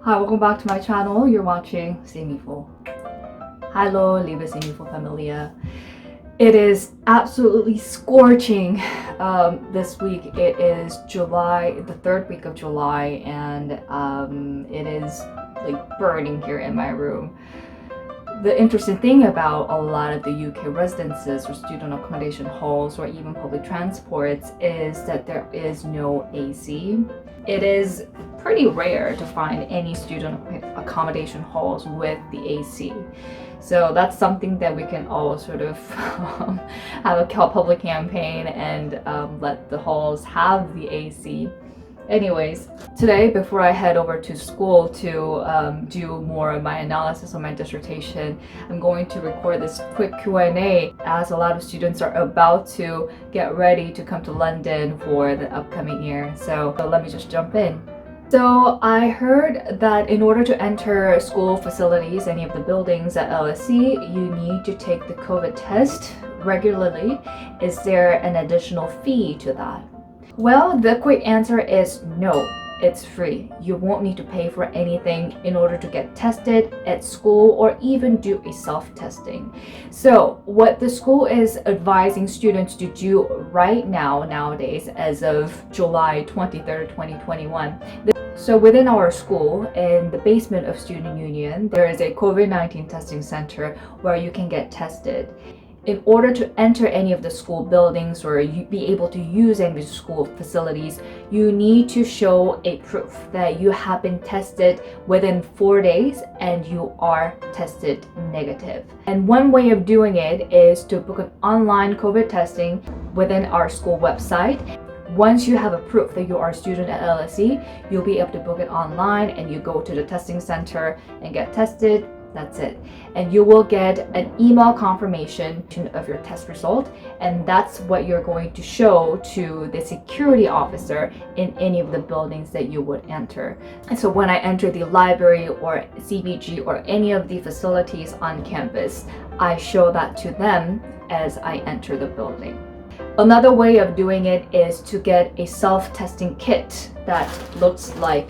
Hi, welcome back to my channel. You're watching Semifo. Hallo, liebe Semifo-Familie. It is absolutely scorching this week. It is July, the third week of July, and it is like burning here in my room. The interesting thing about a lot of the UK residences or student accommodation halls or even public transports is that there is no AC. It is pretty rare to find any student accommodation halls with the AC. So that's something that we can all sort of have a public campaign and let the halls have the AC. Anyways, today before I head over to school to do more of my analysis on my dissertation, I'm going to record this quick Q&A as a lot of students are about to get ready to come to London for the upcoming year. So let me just jump in. So I heard that in order to enter school facilities, any of the buildings at LSE, you need to take the COVID test regularly. Is there an additional fee to that? Well, the quick answer is no, it's free. You won't need to pay for anything in order to get tested at school or even do a self-testing. So what the school is advising students to do right now, nowadays, as of July 23rd, 2021, so within our school, in the basement of Student Union, there is a COVID-19 testing center where you can get tested. In order to enter any of the school buildings or be able to use any of the school facilities, you need to show a proof that you have been tested within 4 days and you are tested negative. And one way of doing it is to book an online COVID testing within our school website. Once you have a proof that you are a student at LSE, you'll be able to book it online and you go to the testing center and get tested. That's it. And you will get an email confirmation of your test result, and that's what you're going to show to the security officer in any of the buildings that you would enter. And so when I enter the library or CBG or any of the facilities on campus, I show that to them as I enter the building. Another way of doing it is to get a self-testing kit that looks like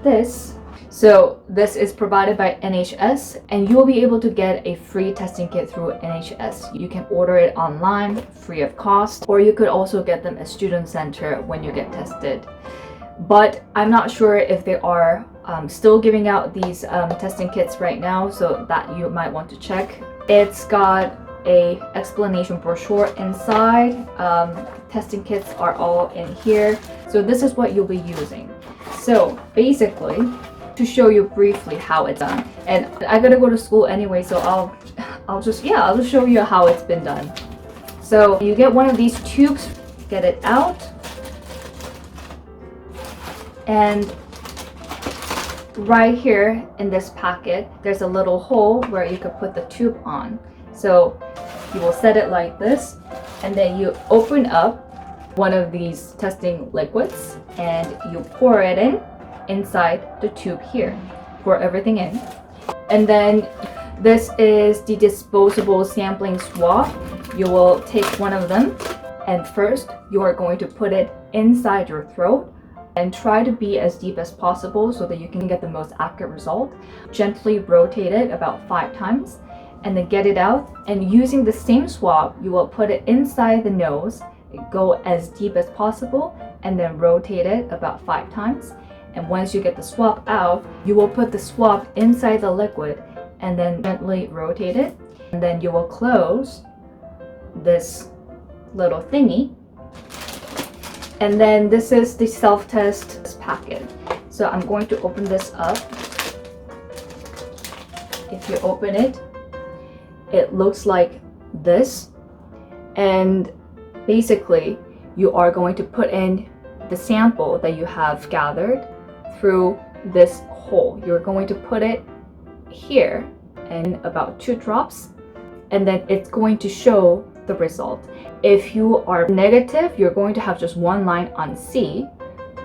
this. So this is provided by NHS and you'll be able to get a free testing kit through NHS. You can order it online free of cost, or you could also get them at Student Center when you get tested. But I'm not sure if they are still giving out these testing kits right now, so that you might want to check. It's got a explanation brochure inside. Testing kits are all in here. So this is what you'll be using. So basically, to show you briefly how it's done, and I gotta go to school anyway, so I'll just show you how it's been done. So you get one of these tubes, get it out, and right here in this packet there's a little hole where you could put the tube on. So you will set it like this, and then you open up one of these testing liquids and you pour it inside the tube here. Pour everything in. And then this is the disposable sampling swab. You will take one of them, and first you are going to put it inside your throat and try to be as deep as possible so that you can get the most accurate result. Gently rotate it about 5 times and then get it out, and using the same swab you will put it inside the nose, go as deep as possible, and then rotate it about 5 times. And once you get the swab out, you will put the swab inside the liquid and then gently rotate it. And then you will close this little thingy. And then this is the self-test packet. So I'm going to open this up. If you open it, it looks like this. And basically, you are going to put in the sample that you have gathered through this hole. You're going to put it here in about 2 drops, and then it's going to show the result. If you are negative, you're going to have just 1 line on C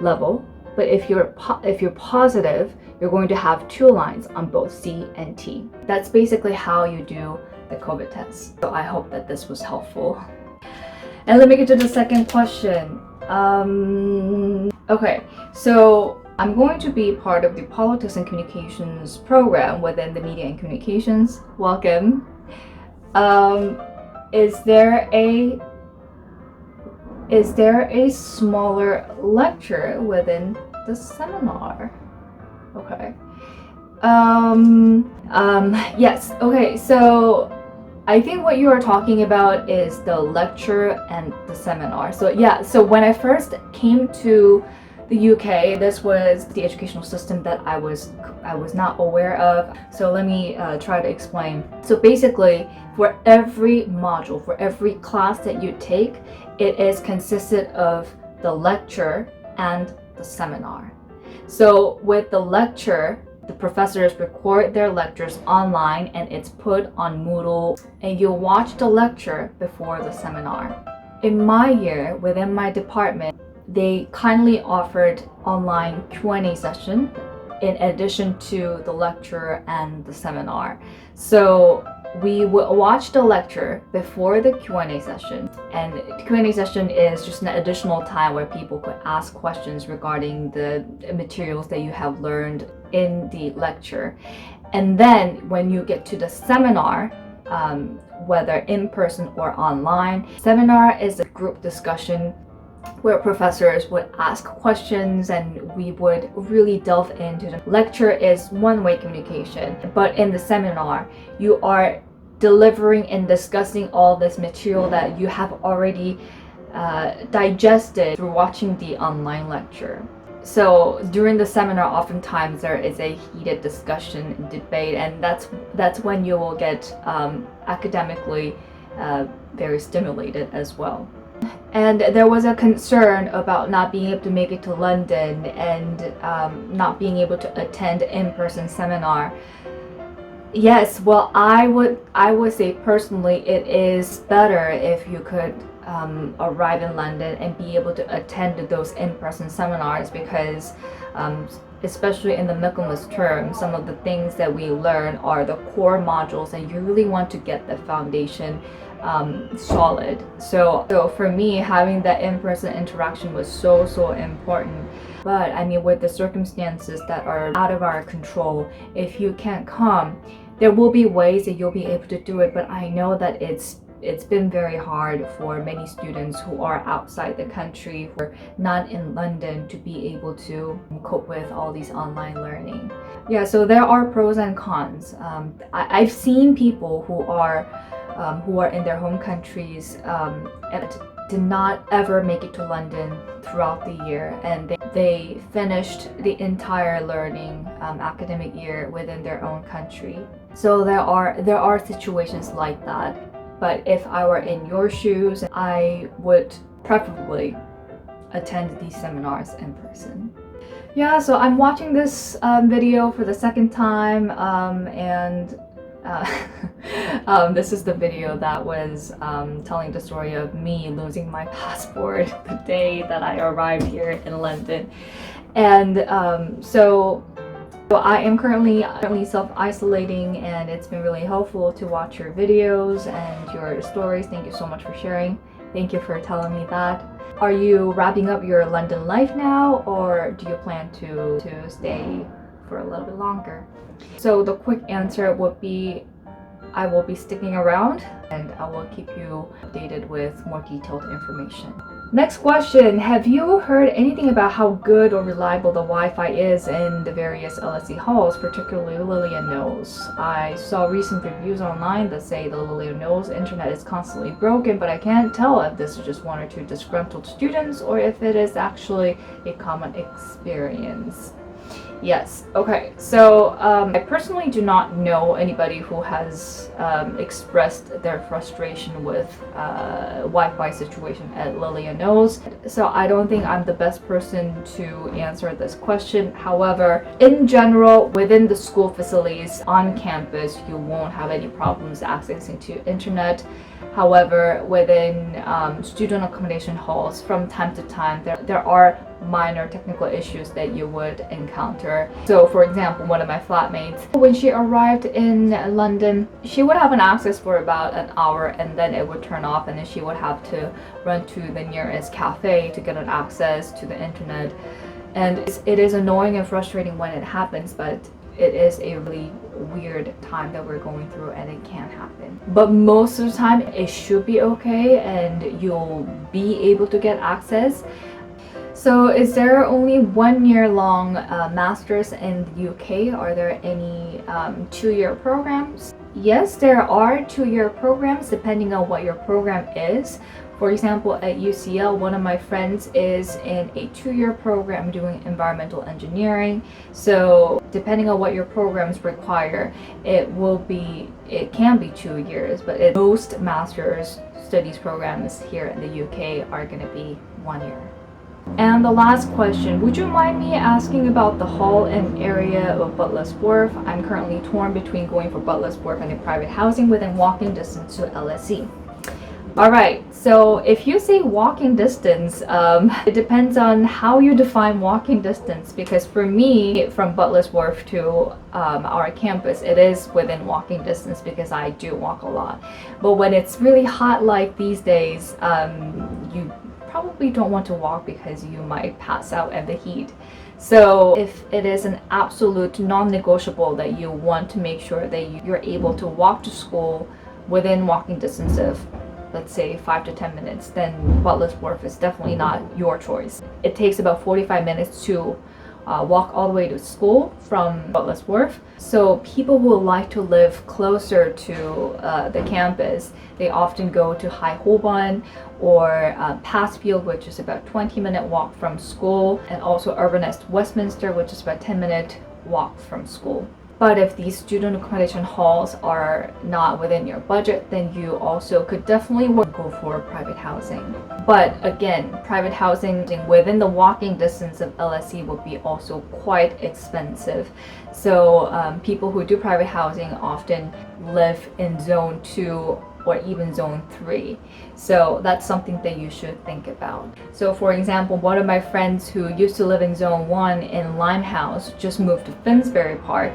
level, but if you're positive, you're going to have 2 lines on both C and T. That's basically how you do the COVID test. So I hope that this was helpful. And let me get to the second question. Okay, so I'm going to be part of the Politics and Communications program within the Media and Communications. Welcome. Is there a smaller lecture within the seminar? Okay. Yes. Okay. So I think what you are talking about is the lecture and the seminar. So yeah. So when I first came to the UK, this was the educational system that I was not aware of. So let me try to explain. So basically, for every module, for every class that you take, it is consisted of the lecture and the seminar. So with the lecture, the professors record their lectures online and it's put on Moodle, and you watch the lecture before the seminar. In my year, within my department, they kindly offered online Q&A session in addition to the lecture and the seminar. So we would watch the lecture before the Q&A session, and the Q&A session is just an additional time where people could ask questions regarding the materials that you have learned in the lecture. And then when you get to the seminar, whether in person or online, seminar is a group discussion where professors would ask questions and we would really delve into the lecture. Is one-way communication, but in the seminar you are delivering and discussing all this material that you have already digested through watching the online lecture. So during the seminar, oftentimes there is a heated discussion and debate, and that's when you will get academically very stimulated as well. And there was a concern about not being able to make it to London and not being able to attend in-person seminar. Yes, well, I would say personally, it is better if you could arrive in London and be able to attend those in-person seminars, because especially in the Michaelmas term, some of the things that we learn are the core modules, and you really want to get the foundation solid. So for me, having that in-person interaction was so important. But I mean, with the circumstances that are out of our control, if you can't come, there will be ways that you'll be able to do it. But I know that it's been very hard for many students who are outside the country, who are not in London, to be able to cope with all these online learning. Yeah, so there are pros and cons. I've seen people who are in their home countries and did not ever make it to London throughout the year, and they finished the entire learning academic year within their own country. So there are situations like that. But if I were in your shoes, I would preferably attend these seminars in person. Yeah, so I'm watching this video for the second time, and this is the video that was telling the story of me losing my passport the day that I arrived here in London. And so I am currently self-isolating, and it's been really helpful to watch your videos and your stories. Thank you so much for sharing. Thank you for telling me that. Are you wrapping up your London life now, or do you plan to stay for a little bit longer? So the quick answer would be, I will be sticking around, and I will keep you updated with more detailed information. Next question, have you heard anything about how good or reliable the Wi-Fi is in the various LSE halls, particularly Lillian Knowles? I saw recent reviews online that say the Lillian Knowles internet is constantly broken, but I can't tell if this is just one or two disgruntled students or if it is actually a common experience. Yes, okay, so I personally do not know anybody who has expressed their frustration with Wi-Fi situation at Lillian Knowles, so I don't think I'm the best person to answer this question. However, in general, within the school facilities on campus, you won't have any problems accessing to internet. However, within student accommodation halls, from time to time, there are minor technical issues that you would encounter. So for example, one of my flatmates, when she arrived in London, she would have an access for about an hour, and then it would turn off, and then she would have to run to the nearest cafe to get an access to the internet. And it is annoying and frustrating when it happens, but it is a really weird time that we're going through and it can happen. But most of the time it should be okay and you'll be able to get access. So is there only 1 year long masters in the UK? Are there any 2-year programs? Yes, there are 2-year programs depending on what your program is. For example, at UCL, one of my friends is in a 2-year program doing environmental engineering. So depending on what your programs require, it can be 2 years, but most master's studies programs here in the UK are going to be 1 year. And the last question, would you mind me asking about the hall and area of Butlers Wharf? I'm currently torn between going for Butlers Wharf and a private housing within walking distance to LSE. Alright, so if you say walking distance, it depends on how you define walking distance, because for me, from Butlers Wharf to our campus, it is within walking distance because I do walk a lot. But when it's really hot like these days, you probably don't want to walk because you might pass out at the heat. So if it is an absolute non-negotiable that you want to make sure that you're able to walk to school within walking distance of, let's say, 5 to 10 minutes, then Butlers Wharf is definitely not your choice. It takes about 45 minutes to walk all the way to school from Butlers Wharf. So people who like to live closer to the campus, they often go to High Holborn or Passfield, which is about 20-minute walk from school, and also Urbanist Westminster, which is about 10-minute walk from school. But if these student accommodation halls are not within your budget, then you also could definitely go for private housing. But again, private housing within the walking distance of LSE would be also quite expensive. So people who do private housing often live in zone 2 or even zone 3. So that's something that you should think about. So for example, one of my friends who used to live in zone 1 in Limehouse just moved to Finsbury Park,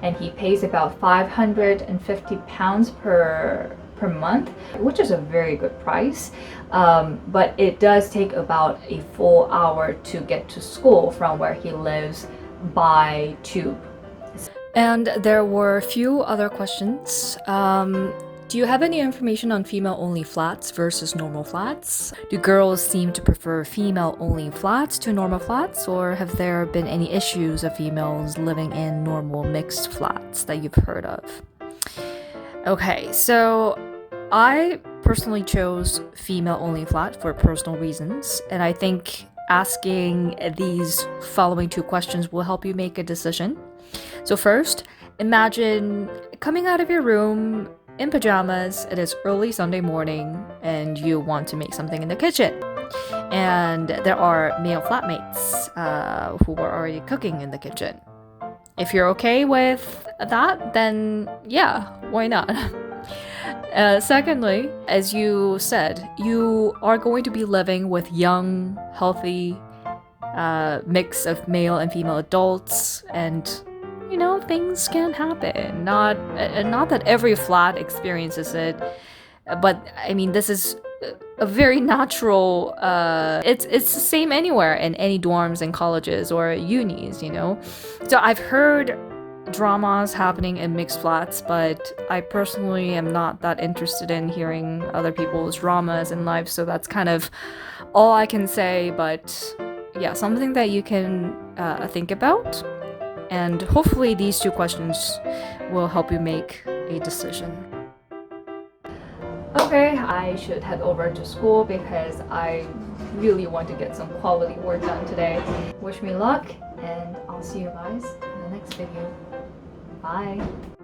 and he pays about £550 per month, which is a very good price. But it does take about a full hour to get to school from where he lives by tube. And there were a few other questions. Do you have any information on female-only flats versus normal flats? Do girls seem to prefer female-only flats to normal flats, or have there been any issues of females living in normal mixed flats that you've heard of? Okay, so I personally chose female-only flat for personal reasons, and I think asking these following 2 questions will help you make a decision. So first, imagine coming out of your room in pajamas. It is early Sunday morning and you want to make something in the kitchen. And there are male flatmates who are already cooking in the kitchen. If you're okay with that, then yeah, why not? Secondly, as you said, you are going to be living with young, healthy mix of male and female adults, and you know, things can happen. Not that every flat experiences it, but I mean, this is a very natural, it's the same anywhere in any dorms and colleges or unis, you know? So I've heard dramas happening in mixed flats, but I personally am not that interested in hearing other people's dramas in life, so that's kind of all I can say. But yeah, something that you can think about. And hopefully these 2 questions will help you make a decision. Okay, I should head over to school because I really want to get some quality work done today. Wish me luck, and I'll see you guys in the next video. Bye!